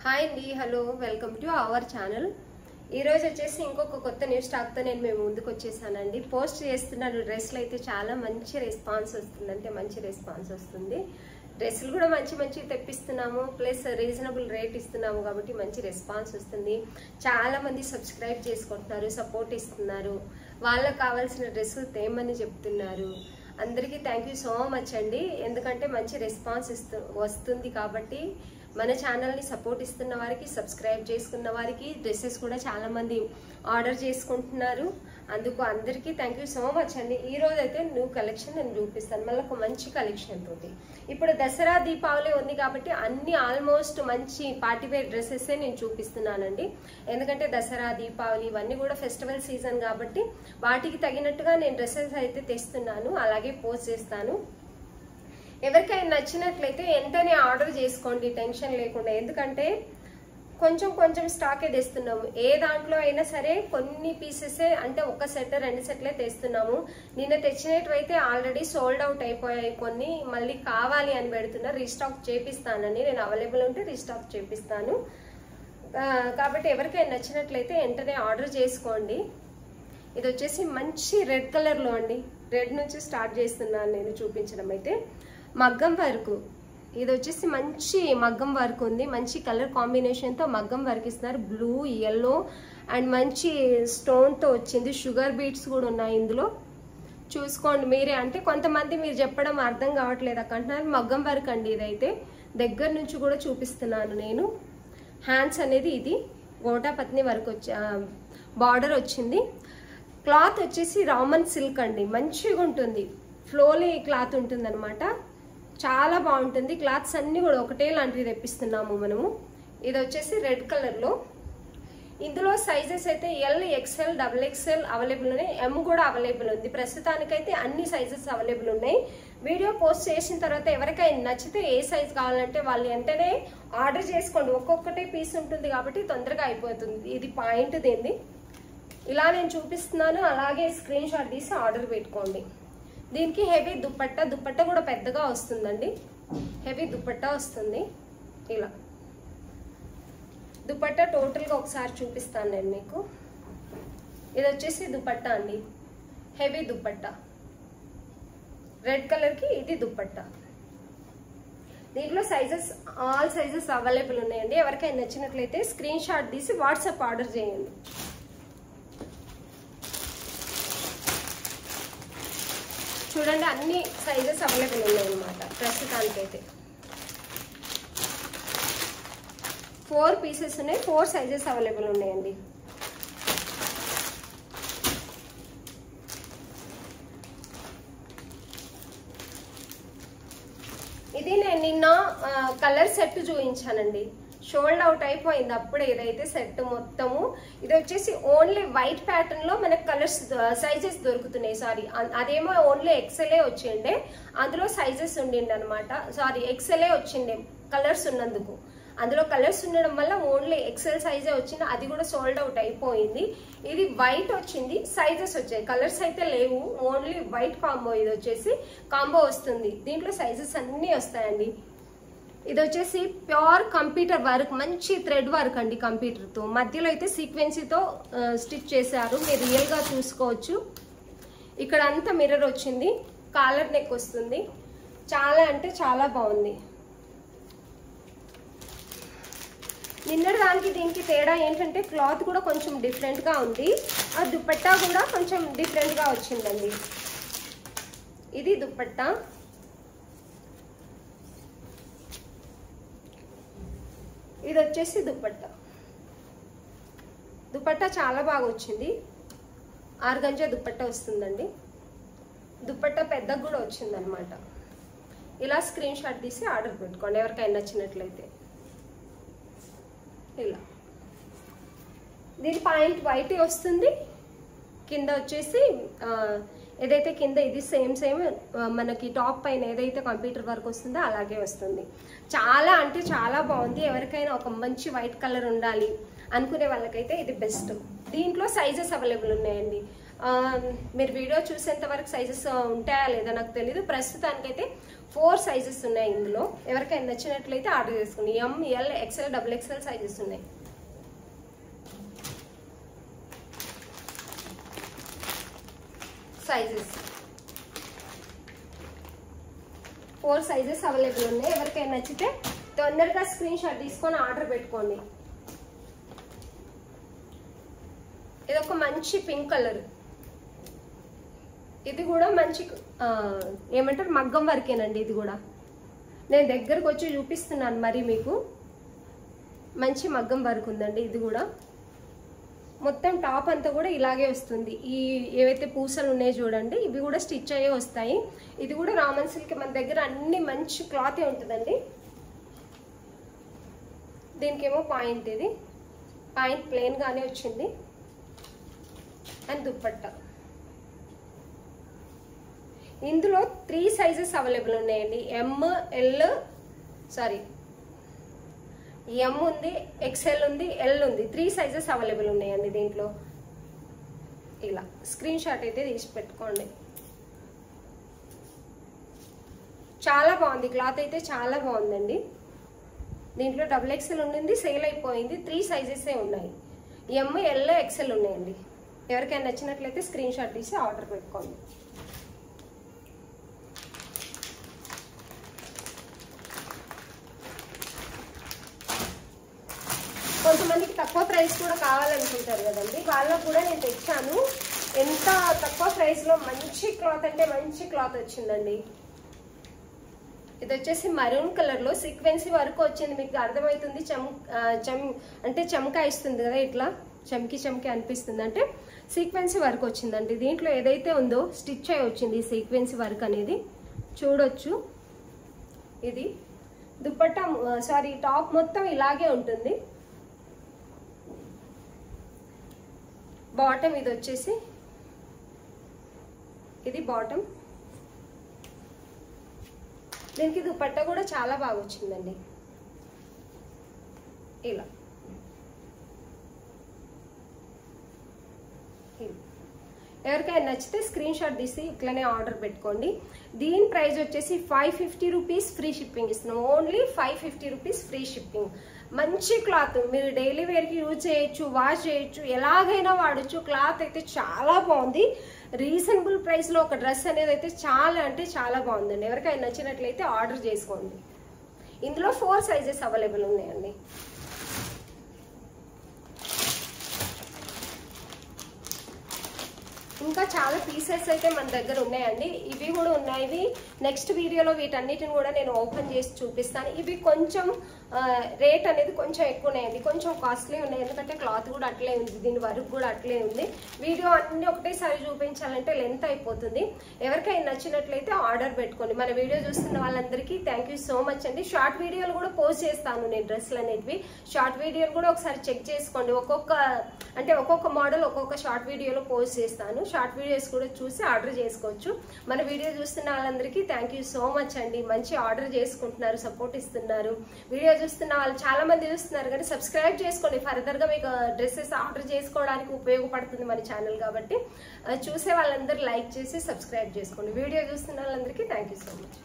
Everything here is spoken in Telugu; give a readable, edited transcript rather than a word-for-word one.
హాయ్ అండి, hello, welcome to our channel. ఈరోజు వచ్చేసి ఇంకొక కొత్త న్యూ స్టాక్తో నేను మేము ముందుకు వచ్చేసానండి. పోస్ట్ చేస్తున్నాను డ్రెస్సులు అయితే చాలా మంచి రెస్పాన్స్ వస్తుంది, అంటే మంచి రెస్పాన్స్ వస్తుంది. డ్రెస్సులు కూడా మంచి తెప్పిస్తున్నాము, ప్లస్ రీజనబుల్ రేట్ ఇస్తున్నాము కాబట్టి మంచి రెస్పాన్స్ వస్తుంది. చాలా మంది సబ్స్క్రైబ్ చేసుకుంటున్నారు, సపోర్ట్ ఇస్తున్నారు, వాళ్ళకి కావాల్సిన డ్రెస్సులు తేమని చెప్తున్నారు. అందరికీ థ్యాంక్ యూ సో మచ్ అండి. ఎందుకంటే మంచి రెస్పాన్స్ వస్తుంది కాబట్టి మన ఛానల్ని సపోర్ట్ ఇస్తున్న వారికి, సబ్స్క్రైబ్ చేసుకున్న వారికి డ్రెస్సెస్ కూడా చాలా మంది ఆర్డర్ చేసుకుంటున్నారు. అందుకు అందరికీ థ్యాంక్ యూ సో మచ్ అండి. ఈ రోజు అయితే న్యూ కలెక్షన్ నేను చూపిస్తాను, మళ్ళీ ఒక మంచి కలెక్షన్ తోటి. ఇప్పుడు దసరా దీపావళి ఉంది కాబట్టి అన్ని ఆల్మోస్ట్ మంచి పార్టీవేర్ డ్రెస్సెస్ నేను చూపిస్తున్నానండి. ఎందుకంటే దసరా దీపావళి ఇవన్నీ కూడా ఫెస్టివల్ సీజన్ కాబట్టి వాటికి తగినట్టుగా నేను డ్రెస్సెస్ అయితే తెస్తున్నాను, అలాగే పోస్ట్ చేస్తాను. ఎవరికైనా నచ్చినట్లయితే వెంటనే ఆర్డర్ చేసుకోండి, టెన్షన్ లేకుండా. ఎందుకంటే కొంచెం స్టాకే తెస్తున్నాము. ఏ దాంట్లో అయినా సరే కొన్ని పీసెసే, అంటే ఒక సెట్ 2 సెట్లే తెస్తున్నాము. నిన్న తెచ్చినట్వయితే ఆల్రెడీ సోల్డ్ అవుట్ అయిపోయాయి, కొన్ని మళ్ళీ కావాలి అని పెడుతున్నా. రీస్టాక్ చేపిస్తానండి, నేను అవైలబుల్ ఉంటే రీస్టాక్ చేపిస్తాను. కాబట్టి ఎవరికైనా నచ్చినట్లయితే వెంటనే ఆర్డర్ చేసుకోండి. ఇది వచ్చేసి మంచి రెడ్ కలర్లో అండి. రెడ్ నుంచి స్టార్ట్ చేస్తున్నాను నేను చూపించడం. అయితే మగ్గం వర్క్, ఇది వచ్చేసి మంచి మగ్గం వర్క్ ఉంది, మంచి కలర్ కాంబినేషన్తో మగ్గం వర్క్ ఇస్తున్నారు. బ్లూ, ఎల్లో అండ్ మంచి స్టోన్తో వచ్చింది. షుగర్ బీట్స్ కూడా ఉన్నాయి ఇందులో, చూసుకోండి మీరే. అంటే కొంతమంది మీరు చెప్పడం అర్థం కావట్లేదు అక్కడ, మగ్గం వర్క్ అండి. ఇదైతే దగ్గర నుంచి కూడా చూపిస్తున్నాను నేను. హ్యాండ్స్ అనేది ఇది గోటా పత్ని వర్క్ బార్డర్ వచ్చింది. క్లాత్ వచ్చేసి రామన్ సిల్క్ అండి, మంచిగా ఉంటుంది. ఫ్లోలీ క్లాత్ ఉంటుంది అనమాట, చాలా బాగుంటుంది. క్లాత్స్ అన్ని కూడా ఒకటే లాంటివి తెప్పిస్తున్నాము మనము. ఇది వచ్చేసి రెడ్ కలర్లో. ఇందులో సైజెస్ అయితే ఎల్, ఎక్స్ఎల్, XXL అవైలబుల్ ఉన్నాయి. ఎం కూడా అవైలబుల్ ఉంది. ప్రస్తుతానికైతే అన్ని సైజెస్ అవైలబుల్ ఉన్నాయి. వీడియో పోస్ట్ చేసిన తర్వాత ఎవరికైనా నచ్చితే ఏ సైజ్ కావాలంటే వాళ్ళు వెంటనే ఆర్డర్ చేసుకోండి. ఒక్కొక్కటే పీస్ ఉంటుంది కాబట్టి తొందరగా అయిపోతుంది. ఇది పాయింట్ దీన్ని ఇలా నేను చూపిస్తున్నాను, అలాగే స్క్రీన్ షాట్ తీసి ఆర్డర్ పెట్టుకోండి. దీనికి హెవీ దుపట్టా కూడా పెద్దగా వస్తుందండి. హెవీ దుపట్టా వస్తుంది. ఇలా దుపట్టా టోటల్గా ఒకసారి చూపిస్తాను నేను మీకు. ఇది వచ్చేసి దుపట్టా అండి, హెవీ దుపట్టా. రెడ్ కలర్కి ఇది దుపట్టా. దీంట్లో సైజెస్, ఆల్ సైజెస్ అవైలబుల్ ఉన్నాయండి. ఎవరికైనా నచ్చినట్లయితే స్క్రీన్ షాట్ తీసి వాట్సాప్ ఆర్డర్ చేయండి. చూడండి, అన్ని సైజెస్ అవైలబుల్ ఉన్నాయన్నమాట. ప్రస్తుతానికైతే 4 పీసెస్ ఉన్నాయి, 4 సైజెస్ అవైలబుల్ ఉన్నాయండి. ఇది నేను నిన్న కలర్ సెట్ చూపించానండి, షోల్డ్ అవుట్ అయిపోయింది అప్పుడే. ఇదైతే సెట్ మొత్తము. ఇది వచ్చేసి ఓన్లీ వైట్ ప్యాటర్న్ లో మనకు కలర్స్ సైజెస్ దొరుకుతున్నాయి. సారీ, అదేమో ఓన్లీ ఎక్స్ఎల్ఏ వచ్చిండే, అందులో సైజెస్ ఉండిండే అనమాట. సారీ, ఎక్స్ఎల్ఏ వచ్చిండే కలర్స్ ఉన్నందుకు. అందులో కలర్స్ ఉండడం వల్ల ఓన్లీ ఎక్స్ఎల్ సైజే వచ్చింది, అది కూడా సోల్డ్ అవుట్ అయిపోయింది. ఇది వైట్ వచ్చింది, సైజెస్ వచ్చాయి, కలర్స్ అయితే లేవు. ఓన్లీ వైట్ కాంబో, ఇది వచ్చేసి కాంబో వస్తుంది. దీంట్లో సైజెస్ అన్ని వస్తాయండి. ఇది వచ్చేసి ప్యూర్ కంప్యూటర్ వర్క్, మంచి థ్రెడ్ వర్క్ అండి. కంప్యూటర్తో మధ్యలో అయితే సీక్వెన్సీతో స్టిచ్ చేశారు, మీరు రియల్గా చూసుకోవచ్చు. ఇక్కడ అంతా మిర్రర్ వచ్చింది, కాలర్ నెక్ వస్తుంది. చాలా అంటే చాలా బాగుంది. నిన్నటి దానికి దీనికి తేడా ఏంటంటే క్లాత్ కూడా కొంచెం డిఫరెంట్గా ఉంది, ఆ దుపట్టా కూడా కొంచెం డిఫరెంట్గా వచ్చిందండి. ఇది దుపట్టా. ఇది వచ్చేసి దుపట్టా చాలా బాగా వచ్చింది. ఆర్గంజా దుపట్టా వస్తుందండి. దుపట్టా పెద్దగా కూడా వచ్చింది అనమాట. ఇలా స్క్రీన్ షాట్ తీసి ఆర్డర్ పెట్టుకోండి ఎవరికైనా నచ్చినట్లయితే. ఇలా దీని పాయింట్ వైట్ వస్తుంది. కింద వచ్చేసి ఏదైతే కింద ఇది సేమ్ మనకి టాప్ పైన ఏదైతే కంప్యూటర్ వర్క్ వస్తుందో అలాగే వస్తుంది. చాలా అంటే చాలా బాగుంది. ఎవరికైనా ఒక మంచి వైట్ కలర్ ఉండాలి అనుకునే వాళ్ళకైతే ఇది బెస్ట్. దీంట్లో సైజెస్ అవైలబుల్ ఉన్నాయండి. మీరు వీడియో చూసేంత వరకు సైజెస్ ఉంటాయా లేదా నాకు తెలీదు. ప్రస్తుతానికైతే 4 సైజెస్ ఉన్నాయి ఇందులో. ఎవరికైనా నచ్చినట్లయితే ఆర్డర్ చేసుకోండి. ML XL XXL సైజెస్ ఉన్నాయి. సైజెస్ 4 సైజెస్ అవైలబుల్ ఉన్నాయి. ఎవరికైనా నచ్చితే తొందరగా స్క్రీన్ షాట్ తీసుకొని ఆర్డర్ పెట్టుకోండి. ఇది ఒక మంచి పింక్ కలర్. ఇది కూడా మంచి ఏమంటారు మగ్గం వర్కేనండి. ఇది కూడా నేను దగ్గరకు వచ్చి చూపిస్తున్నాను మరి మీకు. మంచి మగ్గం వర్క్ ఉందండి. ఇది కూడా మొత్తం టాప్ అంతా కూడా ఇలాగే వస్తుంది. ఈ ఏవైతే పూసలు ఉన్నాయో చూడండి, ఇవి కూడా స్టిచ్ అయ్యే వస్తాయి. ఇది కూడా రామన్ సిల్క్ మన దగ్గర అన్ని మంచి క్లాతే ఉంటుందండి. దీనికేమో పాయింట్, ఇది పాయింట్ ప్లెయిన్ గానే వచ్చింది. అండ్ దుప్పట్టా ఇందులో 3 సైజెస్ అవైలబుల్ ఉన్నాయండి. M ఉంది, XL ఉంది, L ఉంది. 3 సైజెస్ అవైలబుల్ ఉన్నాయండి దీంట్లో. ఇలా స్క్రీన్ షాట్ అయితే తీసి పెట్టుకోండి. చాలా బాగుంది క్లాత్ అయితే, చాలా బాగుందండి. దీంట్లో XXL ఉండింది, సేల్ అయిపోయింది. 3 సైజెసే ఉన్నాయి. M L XL ఉన్నాయండి. ఎవరికైనా నచ్చినట్లయితే స్క్రీన్ షాట్ తీసి ఆర్డర్ పెట్టుకోండి. కొంతమందికి తక్కువ ప్రైస్ కూడా కావాలనుకుంటారు కదండి, వాళ్ళకు కూడా నేను తెచ్చాను. ఎంత తక్కువ ప్రైస్ లో మంచి క్లాత్ అంటే మంచి క్లాత్ వచ్చిందండి. ఇది వచ్చేసి మరూన్ కలర్ లో సీక్వెన్సీ వర్క్ వచ్చింది. మీకు అర్థమవుతుంది. అంటే చమకా ఇస్తుంది కదా, ఇట్లా చమ్కి అనిపిస్తుంది. అంటే సీక్వెన్సీ వర్క్ వచ్చిందండి. దీంట్లో ఏదైతే ఉందో స్టిచ్ అయి వచ్చింది ఈ సీక్వెన్సీ వర్క్ అనేది చూడొచ్చు. ఇది దుపట్టా టాప్ మొత్తం ఇలాగే ఉంటుంది. బాటమ్ ఇది వచ్చేసి, ఇది బాటమ్. దీనికి దుపట్టా కూడా చాలా బాగా వచ్చిందండి. ఇలా ఎవరికైనా నచ్చితే స్క్రీన్ షాట్ తీసి ఇట్లనే ఆర్డర్ పెట్టుకోండి. దీని ప్రైస్ వచ్చేసి 550 రూపీస్ ఫ్రీ షిప్పింగ్ ఇస్తున్నాం. Only 550 rupees free shipping. మంచి క్లాత్, మీరు డైలీ వేర్కి యూజ్ చేయొచ్చు, వాష్ చేయొచ్చు, ఎలాగైనా వాడచ్చు. క్లాత్ అయితే చాలా బాగుంది. రీజనబుల్ ప్రైస్లో ఒక డ్రెస్ అనేది అయితే చాలా అంటే చాలా బాగుందండి. ఎవరికైనా నచ్చినట్లయితే ఆర్డర్ చేసుకోండి. ఇందులో 4 సైజెస్ అవైలబుల్ ఉన్నాయండి. ఇంకా చాలా పీసెస్ అయితే మన దగ్గర ఉన్నాయండి. ఇవి కూడా ఉన్నాయి. ఇవి నెక్స్ట్ వీడియోలో వీటన్నిటిని కూడా నేను ఓపెన్ చేసి చూపిస్తాను. ఇవి కొంచెం రేట్ అనేది కొంచెం ఎక్కువ ఉన్నాయండి, కొంచెం కాస్ట్లీ ఉన్నాయి. ఎందుకంటే క్లాత్ కూడా అట్లే ఉంది, దీని వర్క్ కూడా అట్లే ఉంది. వీడియో అన్ని ఒకటేసారి చూపించాలంటే లెంత్ అయిపోతుంది. ఎవరికైనా నచ్చినట్లయితే ఆర్డర్ పెట్టుకోండి. మన వీడియో చూస్తున్న వాళ్ళందరికీ థ్యాంక్ యూ సో మచ్ అండి. షార్ట్ వీడియోలు కూడా పోస్ట్ చేస్తాను నేను, డ్రెస్లు అనేటివి. షార్ట్ వీడియోలు కూడా ఒకసారి చెక్ చేసుకోండి. ఒక్కొక్క మోడల్ ఒక్కొక్క షార్ట్ వీడియోలో పోస్ట్ చేస్తాను. షార్ట్ వీడియోస్ కూడా చూసి ఆర్డర్ చేసుకోవచ్చు. మన వీడియో చూస్తున్న వాళ్ళందరికీ థ్యాంక్ యూ సో మచ్ అండి. మంచి ఆర్డర్ చేసుకుంటున్నారు, సపోర్ట్ ఇస్తున్నారు. వీడియో చూస్తున్న వాళ్ళు చాలా మంది చూస్తున్నారు కానీ సబ్స్క్రైబ్ చేసుకోండి. ఫర్దర్ గా మీకు డ్రెస్సెస్ ఆర్డర్ చేసుకోవడానికి ఉపయోగపడుతుంది మన ఛానల్ కాబట్టి. చూసే వాళ్ళందరూ లైక్ చేసి సబ్స్క్రైబ్ చేసుకోండి. వీడియో చూస్తున్న వాళ్ళందరికీ థ్యాంక్ యూ సో మచ్.